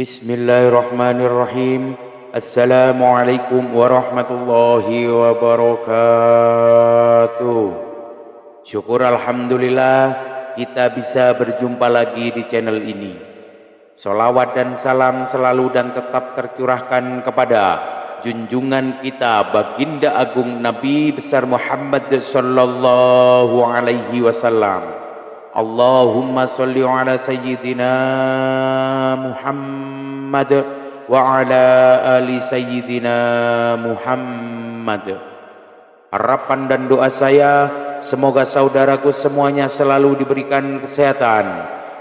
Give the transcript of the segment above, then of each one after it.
Bismillahirrahmanirrahim. Assalamualaikum warahmatullahi wabarakatuh. Syukur alhamdulillah kita bisa berjumpa lagi di channel ini. Salawat dan salam selalu dan tetap tercurahkan kepada junjungan kita baginda agung Nabi besar Muhammad sallallahu alaihi wasallam. Allahumma salli ala sayyidina Muhammad wa ala ali sayyidina Muhammad. Harapan dan doa saya, semoga saudaraku semuanya selalu diberikan kesehatan,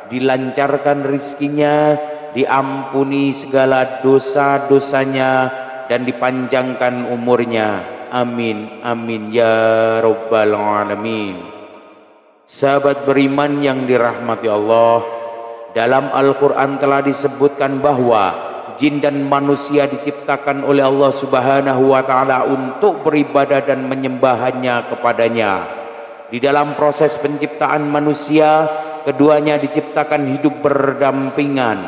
dilancarkan rizkinya, diampuni segala dosa-dosanya, dan dipanjangkan umurnya. Amin, amin ya rabbal alamin. Sahabat beriman yang dirahmati Allah, dalam Al-Quran telah disebutkan bahwa jin dan manusia diciptakan oleh Allah Subhanahu wa Ta'ala untuk beribadah dan menyembahnya kepadanya. Di dalam proses penciptaan manusia, keduanya diciptakan hidup berdampingan,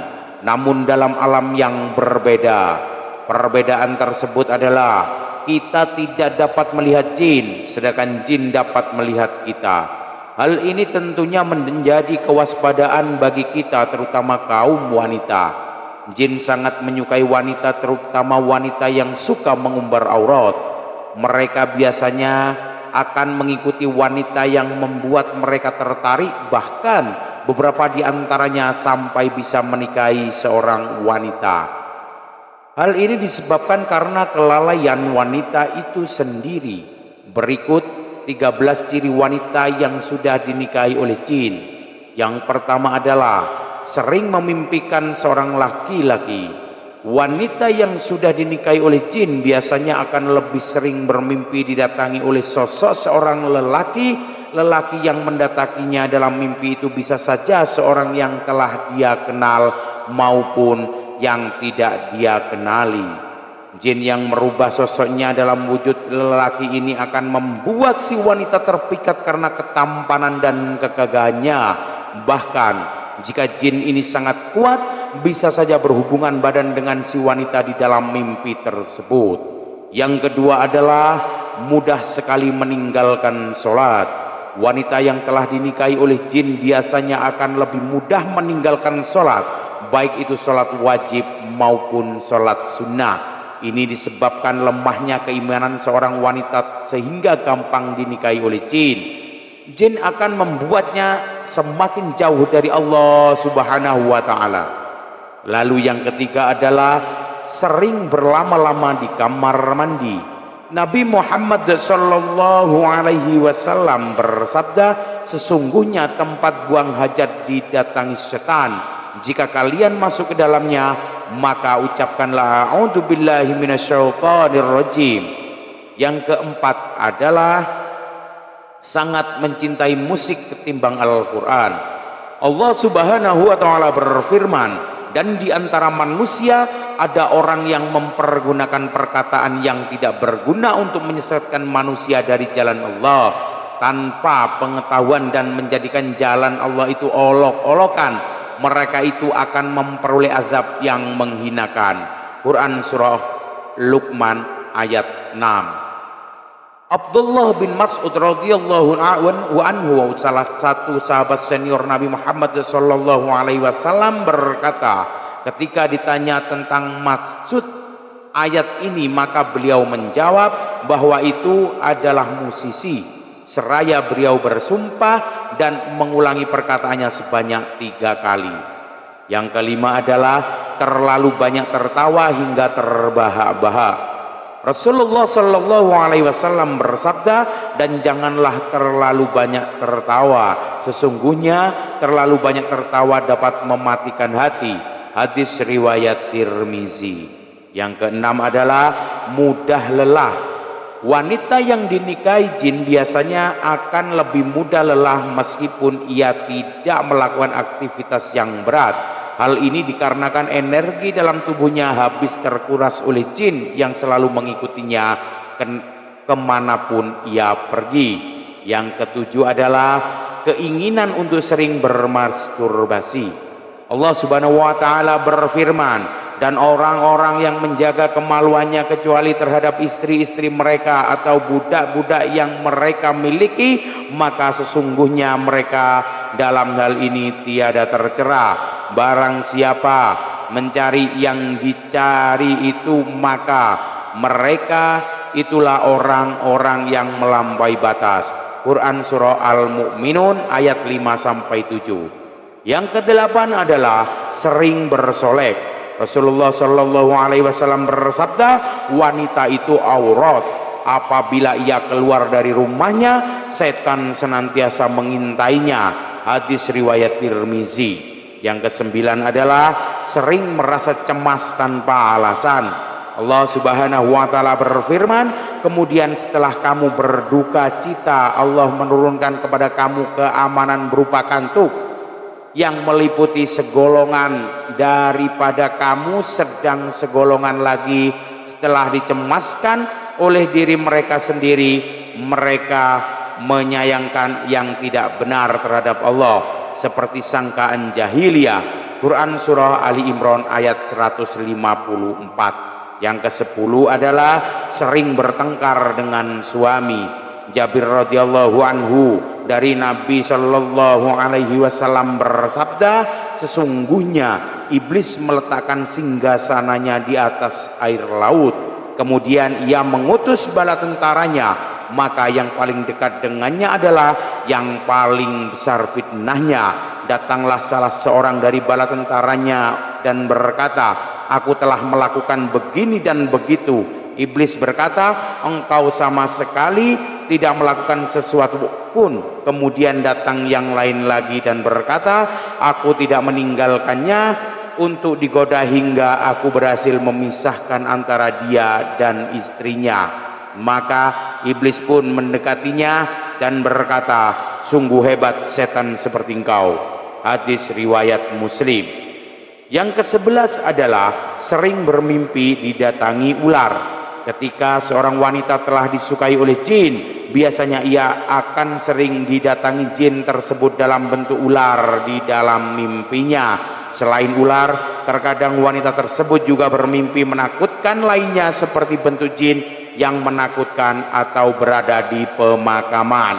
namun dalam alam yang berbeda. Perbedaan tersebut adalah kita tidak dapat melihat jin, sedangkan jin dapat melihat kita. Hal ini tentunya menjadi kewaspadaan bagi kita, terutama kaum wanita. Jin sangat menyukai wanita, terutama wanita yang suka mengumbar aurat. Mereka biasanya akan mengikuti wanita yang membuat mereka tertarik, bahkan beberapa di antaranya sampai bisa menikahi seorang wanita. Hal ini disebabkan karena kelalaian wanita itu sendiri. Berikut 13 ciri wanita yang sudah dinikahi oleh jin. Yang pertama adalah sering memimpikan seorang laki-laki. Wanita yang sudah dinikahi oleh jin biasanya akan lebih sering bermimpi didatangi oleh sosok seorang lelaki. Lelaki yang mendatanginya dalam mimpi itu bisa saja seorang yang telah dia kenal maupun yang tidak dia kenali. Jin yang merubah sosoknya dalam wujud lelaki ini akan membuat si wanita terpikat karena ketampanan dan kegagahannya. Bahkan jika jin ini sangat kuat, bisa saja berhubungan badan dengan si wanita di dalam mimpi tersebut. Yang kedua adalah mudah sekali meninggalkan sholat. Wanita yang telah dinikahi oleh jin biasanya akan lebih mudah meninggalkan sholat, baik itu sholat wajib maupun sholat sunnah. Ini disebabkan lemahnya keimanan seorang wanita sehingga gampang dinikahi oleh jin. Jin akan membuatnya semakin jauh dari Allah Subhanahu wa Ta'ala. Lalu yang ketiga adalah sering berlama-lama di kamar mandi. Nabi Muhammad sallallahu alaihi wasallam bersabda, sesungguhnya tempat buang hajat didatangi setan. Jika kalian masuk ke dalamnya, maka ucapkanlah a'udzubillahi minasyaitonirrajim. Yang keempat adalah sangat mencintai musik ketimbang Al-Quran. Allah Subhanahu wa Ta'ala berfirman, dan di antara manusia ada orang yang mempergunakan perkataan yang tidak berguna untuk menyesatkan manusia dari jalan Allah tanpa pengetahuan dan menjadikan jalan Allah itu olok-olokan. Mereka itu akan memperoleh azab yang menghinakan. Quran surah Luqman ayat 6. Abdullah bin Mas'ud radhiyallahu anhu, salah satu sahabat senior Nabi Muhammad sallallahu alaihi wasallam berkata, ketika ditanya tentang maksud ayat ini, maka beliau menjawab bahwa itu adalah musisi. Seraya beliau bersumpah dan mengulangi perkataannya sebanyak 3 kali. Yang kelima adalah terlalu banyak tertawa hingga terbahak-bahak. Rasulullah Shallallahu Alaihi Wasallam bersabda, dan janganlah terlalu banyak tertawa. Sesungguhnya terlalu banyak tertawa dapat mematikan hati. Hadis riwayat Tirmizi. Yang keenam adalah mudah lelah. Wanita yang dinikahi jin biasanya akan lebih mudah lelah meskipun ia tidak melakukan aktivitas yang berat. Hal ini dikarenakan energi dalam tubuhnya habis terkuras oleh jin yang selalu mengikutinya kemanapun ia pergi. Yang ketujuh adalah keinginan untuk sering bermasturbasi. Allah Subhanahu wa taala berfirman, dan orang-orang yang menjaga kemaluannya kecuali terhadap istri-istri mereka atau budak-budak yang mereka miliki, maka sesungguhnya mereka dalam hal ini tiada tercela. Barang siapa mencari yang dicari itu, maka mereka itulah orang-orang yang melampaui batas. Quran surah Al-Mu'minun ayat 5-7. Yang kedelapan adalah sering bersolek. Rasulullah Shallallahu Alaihi Wasallam bersabda, wanita itu aurat. Apabila ia keluar dari rumahnya, setan senantiasa mengintainya. Hadis riwayat Tirmizi. Yang kesembilan adalah sering merasa cemas tanpa alasan. Allah Subhanahu wa taala berfirman, kemudian setelah kamu berduka cita, Allah menurunkan kepada kamu keamanan berupa kantuk yang meliputi segolongan daripada kamu, sedang segolongan lagi setelah dicemaskan oleh diri mereka sendiri, mereka menyayangkan yang tidak benar terhadap Allah seperti sangkaan jahiliyah. Quran surah Ali Imran ayat 154. Yang ke-10 adalah sering bertengkar dengan suami. Jabir radhiyallahu anhu dari Nabi Shallallahu Alaihi Wasallam bersabda, sesungguhnya iblis meletakkan singgasananya di atas air laut, kemudian ia mengutus bala tentaranya, maka yang paling dekat dengannya adalah yang paling besar fitnahnya. Datanglah salah seorang dari bala tentaranya dan berkata, aku telah melakukan begini dan begitu. Iblis berkata, engkau sama sekali tidak melakukan sesuatu pun. Kemudian datang yang lain lagi dan berkata, aku tidak meninggalkannya untuk digoda hingga aku berhasil memisahkan antara dia dan istrinya. Maka iblis pun mendekatinya dan berkata, sungguh hebat setan seperti engkau. Hadis riwayat Muslim. Yang ke-11 adalah sering bermimpi didatangi ular. Ketika seorang wanita telah disukai oleh jin, biasanya ia akan sering didatangi jin tersebut dalam bentuk ular di dalam mimpinya. Selain ular, terkadang wanita tersebut juga bermimpi menakutkan lainnya seperti bentuk jin yang menakutkan atau berada di pemakaman.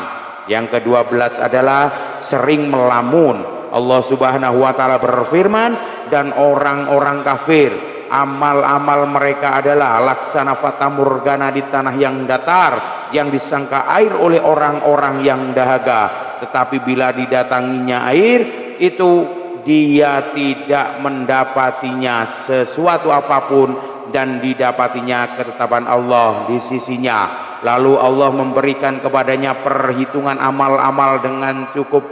Yang ke-12 adalah sering melamun. Allah Subhanahu wa taala berfirman, dan orang-orang kafir amal-amal mereka adalah laksana fata morgana di tanah yang datar, yang disangka air oleh orang-orang yang dahaga, tetapi bila didatanginya air itu dia tidak mendapatinya sesuatu apapun, dan didapatinya ketetapan Allah di sisinya. Lalu Allah memberikan kepadanya perhitungan amal-amal dengan cukup,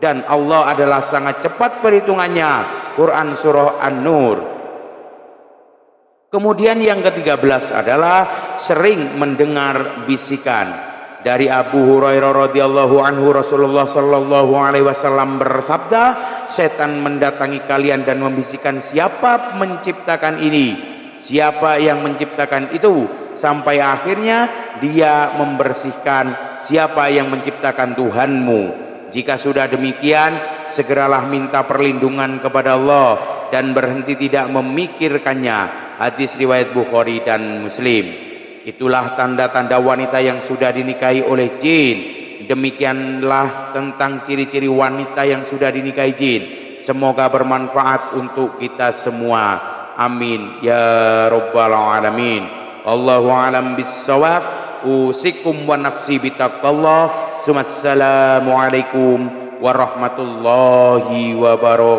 dan Allah adalah sangat cepat perhitungannya. Quran surah An-Nur. Kemudian yang ke-13 adalah sering mendengar bisikan. Dari Abu Hurairah radhiyallahu anhu, Rasulullah sallallahu alaihi wasallam bersabda, setan mendatangi kalian dan membisikkan, siapa menciptakan ini? Siapa yang menciptakan itu? Sampai akhirnya dia membersihkan, siapa yang menciptakan Tuhanmu? Jika sudah demikian, segeralah minta perlindungan kepada Allah dan berhenti tidak memikirkannya. Hadis riwayat Bukhari dan Muslim. Itulah tanda-tanda wanita yang sudah dinikahi oleh jin. Demikianlah tentang ciri-ciri wanita yang sudah dinikahi jin. Semoga bermanfaat untuk kita semua. Amin ya rabbal alamin. Allahu a'lam bissawab. Usikum wa nafsi bitaqwallah. Assalamualaikum warahmatullahi wabarakatuh.